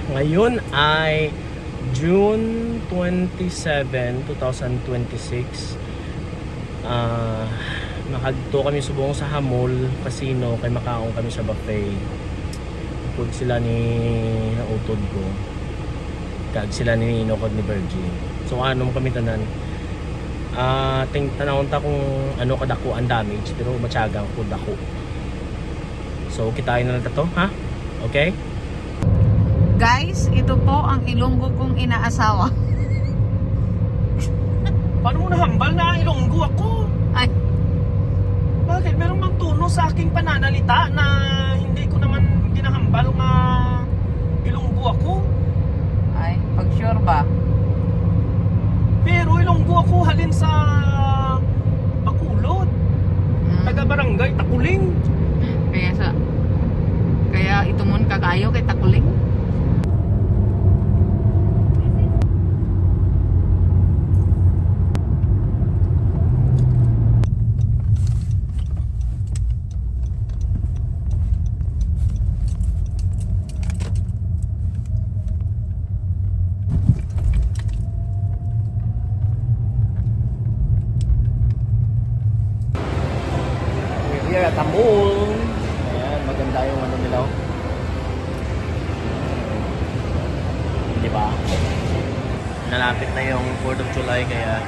Ngayon ay June 27, 2026. Nakadto kami subong sa Hamol Casino kay makaon kami sa buffet. Food sila ni nautod ko. Kag sila ni Nino kag ni Virgin. So ano kami tanan. Tanawon ta kung ano kadako ang damage pero matyagang ko dako. So kitain na lang to, ha? Okay? Guys, ito po ang Ilonggo kong inaasawa. Paano mo nahambal na Ilonggo ako? Ay, Bakit? Meron bang tono sa aking pananalita na hindi ko naman ginahambal nga Ilonggo ako? ay, pag sure ba? Pero Ilonggo ako halin sa Bacolod. Taga-barangay Takuling. Kaya ito mon kakayo kay Takuling. We're here at the mall. Ayan, maganda yung ano nila. Oh. Di ba? Nalapit na yung 4th of July kaya ayan.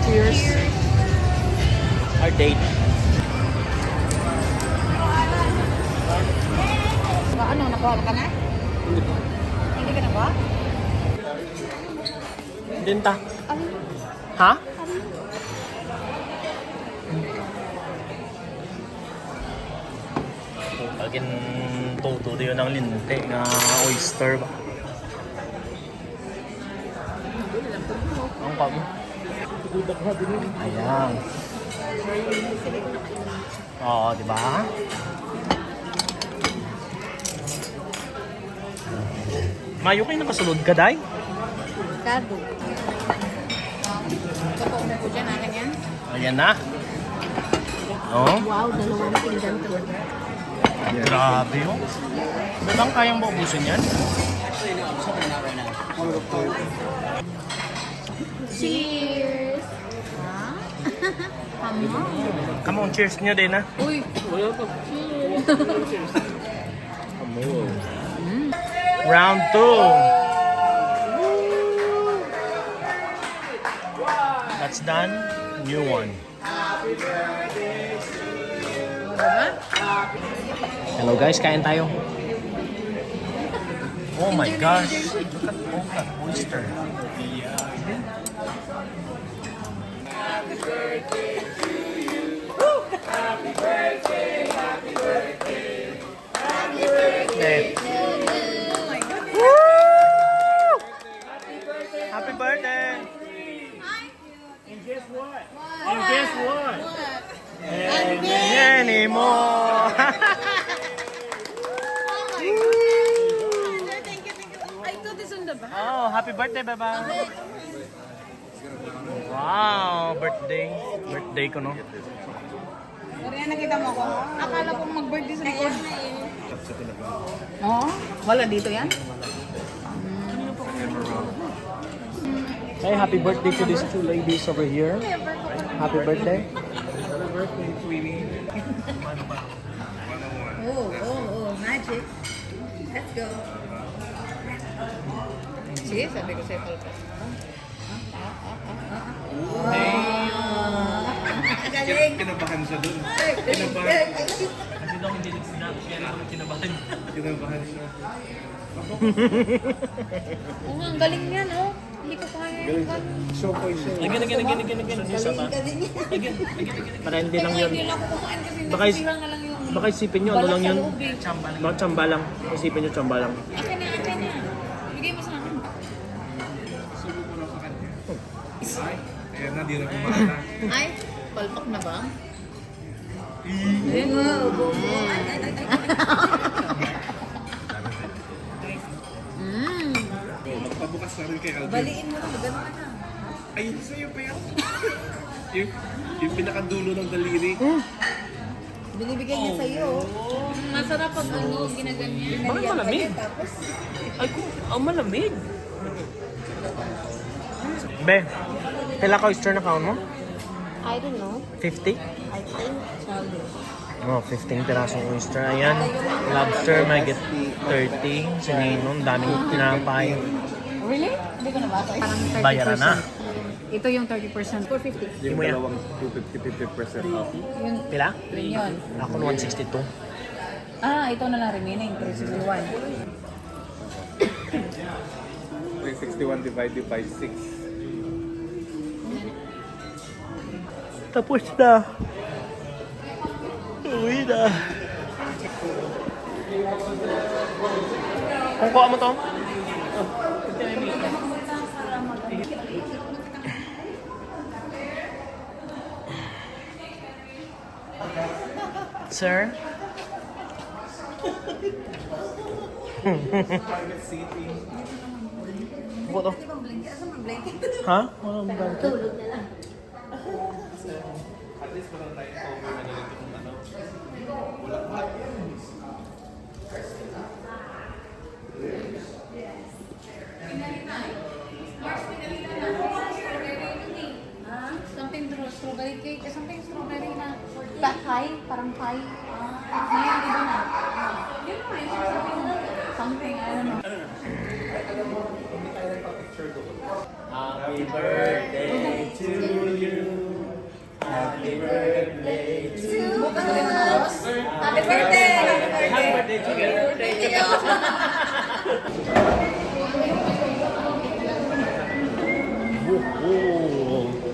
Cheers. Our date. Ano, nakuha ka na? Hindi ka nakuha? Din ta. Ha? Pagin toto yun ang linte nga oyster ba? Ang pag. Ayan. Oo, di ba? Mayo kayo nakasulod ka, day? Kado. Kapag mo po dyan, akin yan? Ayan na. Oh, Wow, dalawang pinggan to. grabe oh. Ba bang kayang maubusin yan? Cheers! Ha? Hamo? Come on, cheers nyo din, ha? Uy! Cheers! Round 2. That's done. New one. Hello guys, kain tayo. Oh my gosh. Look at that oyster. Hey. Happy birthday! And guess what? And guess what? And many more! I thought this on the back. Oh, happy birthday, Beba! Wow, birthday. Birthday ko, no? Sorry, nakita mo ako. Akala kong mag-birthday sa likod. Oo? Wala dito yan? Say happy birthday to these two ladies over here. Happy birthday. Oh, magic. Let's go. See, sabi ko sa'yo palpas. Galing. Kinabahan siya dun. Kinabahan. Kasi daw hindi nagsinap, kaya naman kinabahan. Kinabahan siya. Oo nga, ang galing niya, no? Hindi ko kaya yung Show ko siya. Again. Isa pa. Again. Para hindi lang yun. Hindi lang ako kumain kasi Baka natitira na lang yung Baka isipin nyo, ano lang yun? Chamba. Mga tsamba lang. Isipin nyo, tsamba lang. Akin na. Bigay mo sa akin. Subo ko lang sa kanya. Ay, ayan na, di na kumain na. Ay, palpak na ba? Magpabukas na rin kay Alvin. Baliin mo lang, gano'n ka na. Ay, sa'yo pa yan. yung pinakadulo ng daliri. Binibigyan niya sa'yo. Masarap pag ano, ginaganyan. Bakit malamig? Tapos, Ay, ang malamig. Be, kailan ka oyster na kaon mo? I don't know. 50? I think childish. Oh, 15 pirasong oyster. Ayan. Lobster, may get 30. Sininon, daming tinapay. Really? Hindi ko nabasa. Parang 30%. Bayaran na. Ito yung 30%. 450. Yung mo yan. dalawang 250-50% off. Yun. Pila? Yun. Ako 162. Ah, ito na lang remaining. 361. 361 divided by 6. Tapos na. Uwi na. Kung kuha mo to? Sir? Private seating. Buko to. Ha? Walang blanket. At least walang tayo cover na nilito kung ano. Something strawberry cake. Something strawberry na pie. Parang pie. Ngayon, iba na. Something, I don't know. Happy birthday to you. Happy birthday to you. Happy birthday! Happy birthday to you.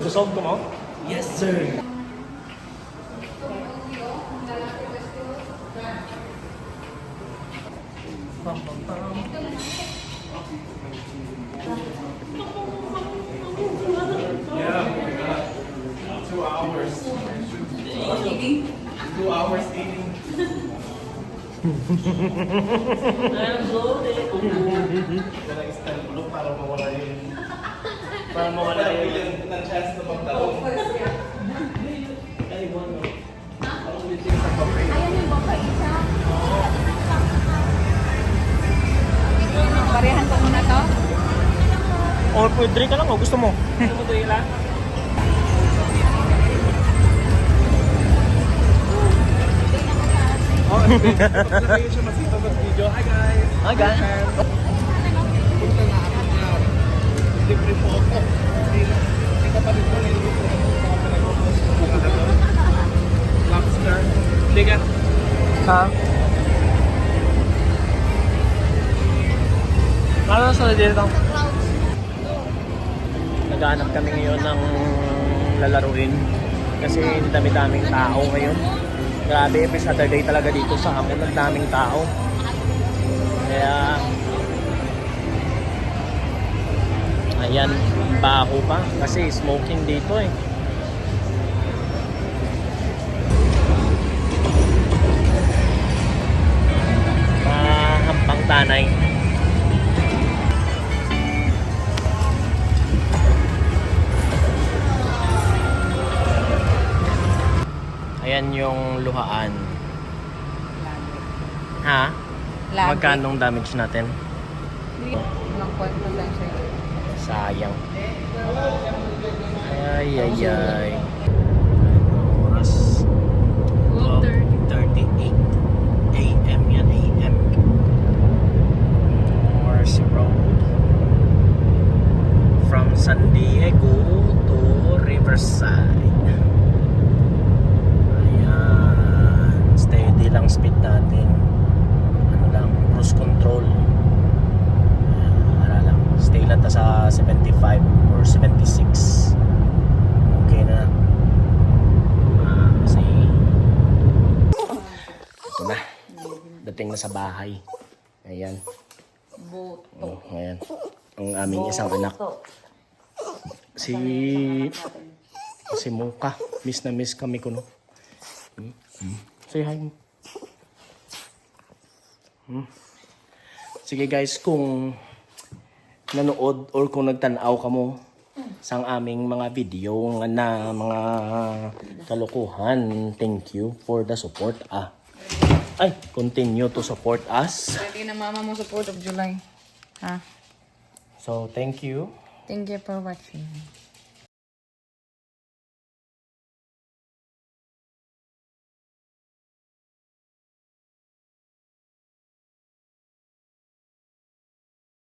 Busog ko mo? Yes, sir. Yeah. 2 hours. 2 hours eating. Kailangan stand ulo para mawala yung... Para mawala yung... ng chance na magtalong. Parehan ko muna to. Or pwede ka lang o gusto mo? Gusto mo ito ilan? Pagkakayo siya masito mag-video. Hi guys! Hi guys! Punta na ako na libre po ako. Hindi ka pa rin po libre po ako. Lobster. Hindi ka. Ha? Ano sa dito? Naghahanap kami ngayon ng lalaruin kasi dami-daming tao ngayon. Grabe, every Saturday talaga dito sa amin, ang daming tao. Kaya, ayan, baho pa kasi smoking dito eh. Hampang tanay. Ayan yung luhaan. Ha? Lagi. Magkanong damage natin? Ilang point na siya. Sayang. Ay, ay, ay. Oras. 12:38 AM yan, AM. Morse Road. From San Diego to Riverside. Ayan. Steady lang speed natin. Ano lang, cruise control. Para lang. Stay lang ta sa 75 or 76. Okay na. Kasi ito na. Dating na sa bahay. Ayan. Oh, ayan. Ang aming isang anak. Si Muka. Miss na miss kami ko no. Say hi. Sige guys, kung nanood or kung nagtanaw ka mo sa aming mga video na mga kalokohan, thank you for the support. Ay, continue to support us. Ready na mama mo sa 4th of July. Ha? So, thank you. Thank you for watching.